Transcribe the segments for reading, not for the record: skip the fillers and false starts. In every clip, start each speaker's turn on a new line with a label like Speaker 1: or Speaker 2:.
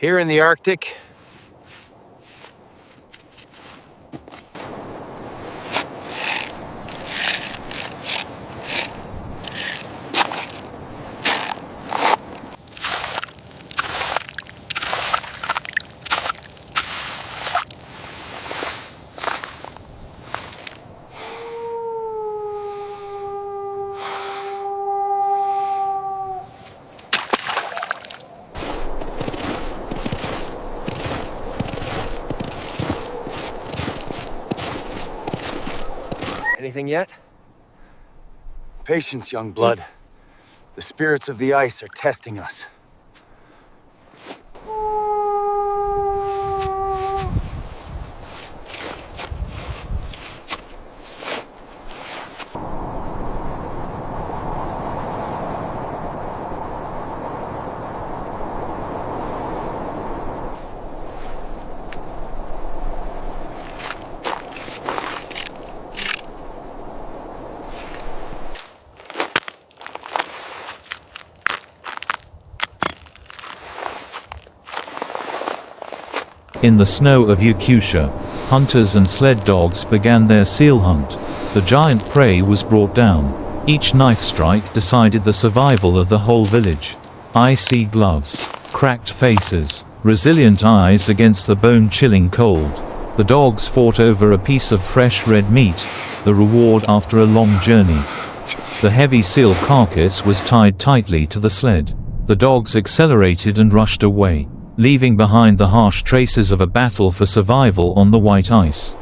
Speaker 1: Here in the Arctic, anything yet? Patience, young blood. The spirits of the ice are testing us.
Speaker 2: In the snow of Yakutia, hunters and sled dogs began their seal hunt. The giant prey was brought down. Each knife strike decided the survival of the whole village. Icy gloves, cracked faces, resilient eyes against the bone-chilling cold. The dogs fought over a piece of fresh red meat, the reward after a long journey. The heavy seal carcass was tied tightly to the sled. The dogs accelerated and rushed away, leaving behind the harsh traces of a battle for survival on the white ice.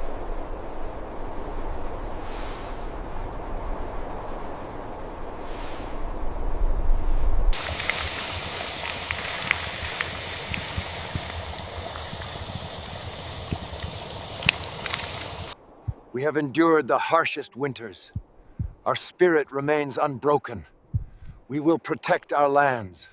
Speaker 1: We have endured the harshest winters. Our spirit remains unbroken. We will protect our lands.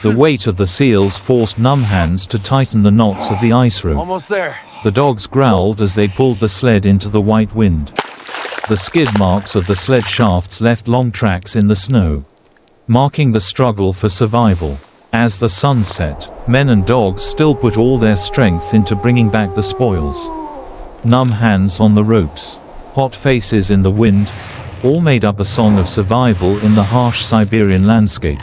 Speaker 2: The weight of the seals forced numb hands to tighten the knots of the ice rope.
Speaker 1: Almost there.
Speaker 2: The dogs growled as they pulled the sled into the white wind. The skid marks of the sled shafts left long tracks in the snow, marking the struggle for survival. As the sun set, men and dogs still put all their strength into bringing back the spoils. Numb hands on the ropes, hot faces in the wind, all made up a song of survival in the harsh Siberian landscape.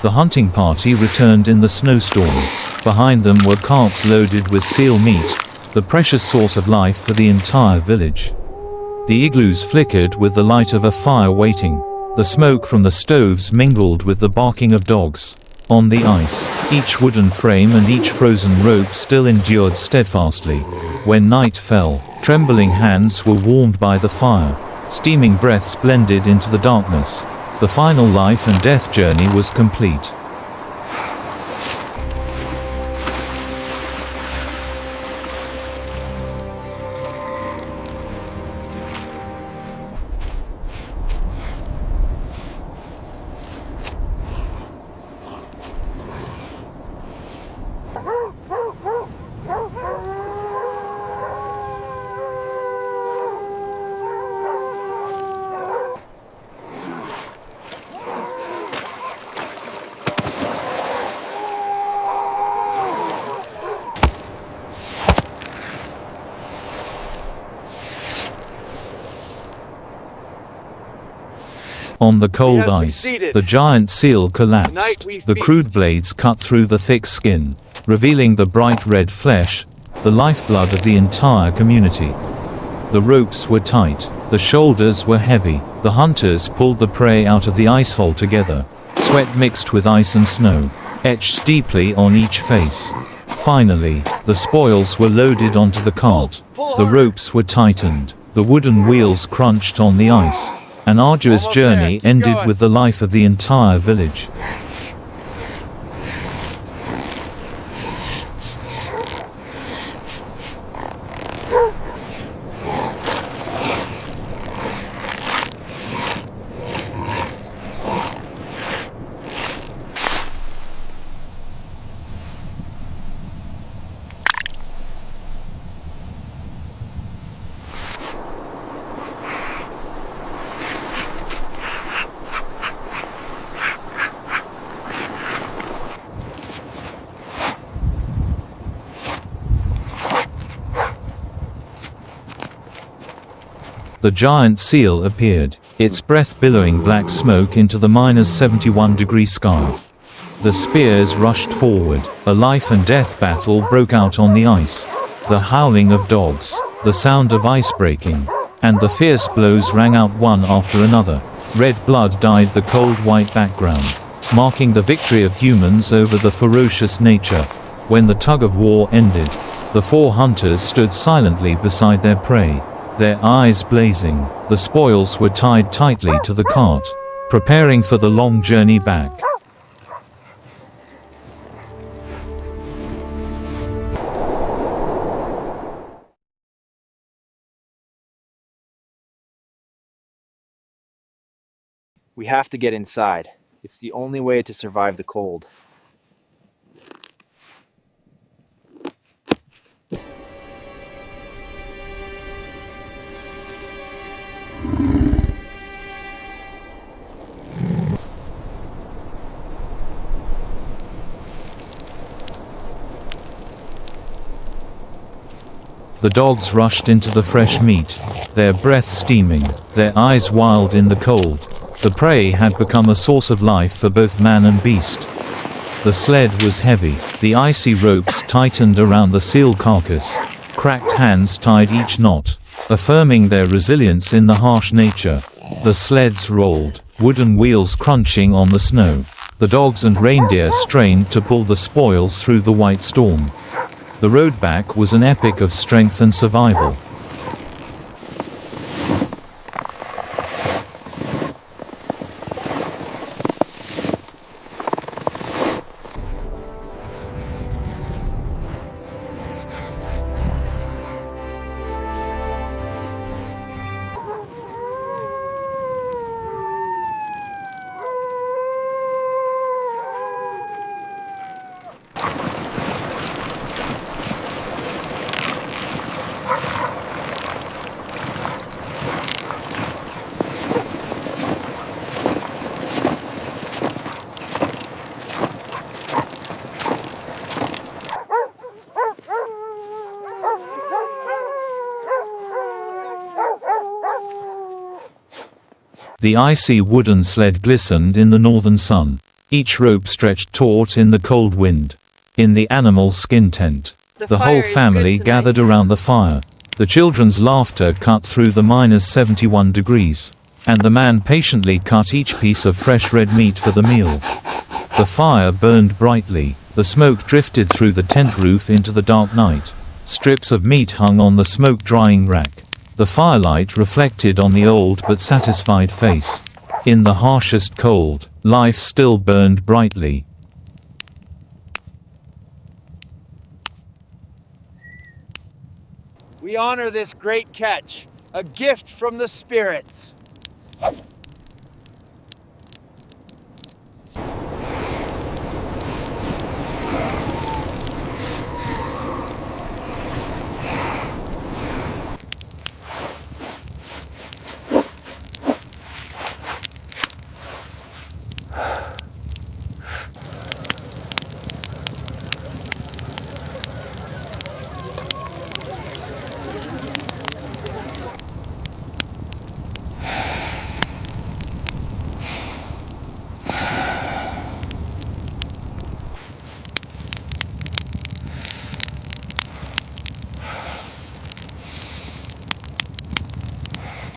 Speaker 2: The hunting party returned in the snowstorm. Behind them were carts loaded with seal meat, the precious source of life for the entire village. The igloos flickered with the light of a fire waiting. The smoke from the stoves mingled with the barking of dogs. On the ice, each wooden frame and each frozen rope still endured steadfastly. When night fell, trembling hands were warmed by the fire. Steaming breaths blended into the darkness. The final life and death journey was complete. On the cold
Speaker 1: have
Speaker 2: ice,
Speaker 1: succeeded.
Speaker 2: the giant seal collapsed.
Speaker 1: Tonight we
Speaker 2: The crude
Speaker 1: feast.
Speaker 2: blades cut through the thick skin, revealing the bright red flesh, the lifeblood of the entire community. The ropes were tight, the shoulders were heavy. The hunters pulled the prey out of the ice hole together, sweat mixed with ice and snow, etched deeply on each face. Finally, the spoils were loaded onto the cart. The ropes were tightened, the wooden wheels crunched on the ice. An arduous
Speaker 1: Almost
Speaker 2: journey
Speaker 1: there. Keep
Speaker 2: ended
Speaker 1: going.
Speaker 2: with the life of the entire village. The giant seal appeared, its breath billowing black smoke into the -71-degree sky. The spears rushed forward, a life and death battle broke out on the ice. The howling of dogs, the sound of ice breaking, and the fierce blows rang out one after another. Red blood dyed the cold white background, marking the victory of humans over the ferocious nature. When the tug-of-war ended, the four hunters stood silently beside their prey, their eyes blazing. The spoils were tied tightly to the cart, preparing for the long journey back.
Speaker 3: We have to get inside. It's the only way to survive the cold.
Speaker 2: The dogs rushed into the fresh meat, their breath steaming, their eyes wild in the cold. The prey had become a source of life for both man and beast. The sled was heavy, the icy ropes tightened around the seal carcass. Cracked hands tied each knot, affirming their resilience in the harsh nature. The sleds rolled, wooden wheels crunching on the snow. The dogs and reindeer strained to pull the spoils through the white storm. The road back was an epic of strength and survival. The icy wooden sled glistened in the northern sun. Each rope stretched taut in the cold wind. In the animal skin tent, the whole family gathered around the fire. The children's laughter cut through the -71 degrees, and the man patiently cut each piece of fresh red meat for the meal. The fire burned brightly, the smoke drifted through the tent roof into the dark night. Strips of meat hung on the smoke drying rack. The firelight reflected on the old but satisfied face. In the harshest cold, life still burned brightly.
Speaker 1: We honor this great catch, a gift from the spirits.